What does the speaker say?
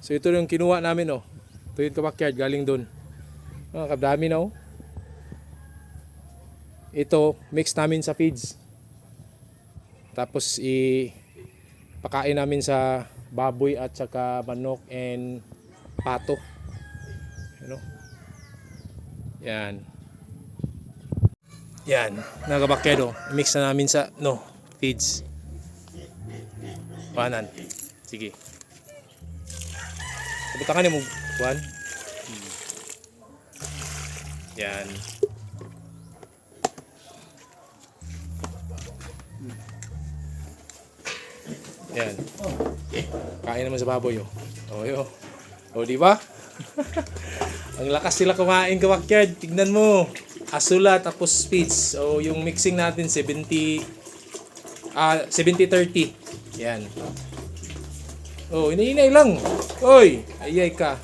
So ito yung kinuha namin oh. Ito yung backyard galing doon. Kadami na oh. Ito mix namin sa feeds. Tapos pakain namin sa baboy at saka manok and pato. Ano? Yan. Yan, nagabakyado. Mix na namin sa feeds. Panan. Sige. Kabutangan mo, Juan. Yan. Yan. Kain naman sa baboy, oh. Oh, yo. Oh, di ba? Ang lakas sila kumain ka backyard. Tignan mo. Asula tapos feeds. So yung mixing natin 70-30. Yan. Oh, iniinay lang. Oy, ayay ka.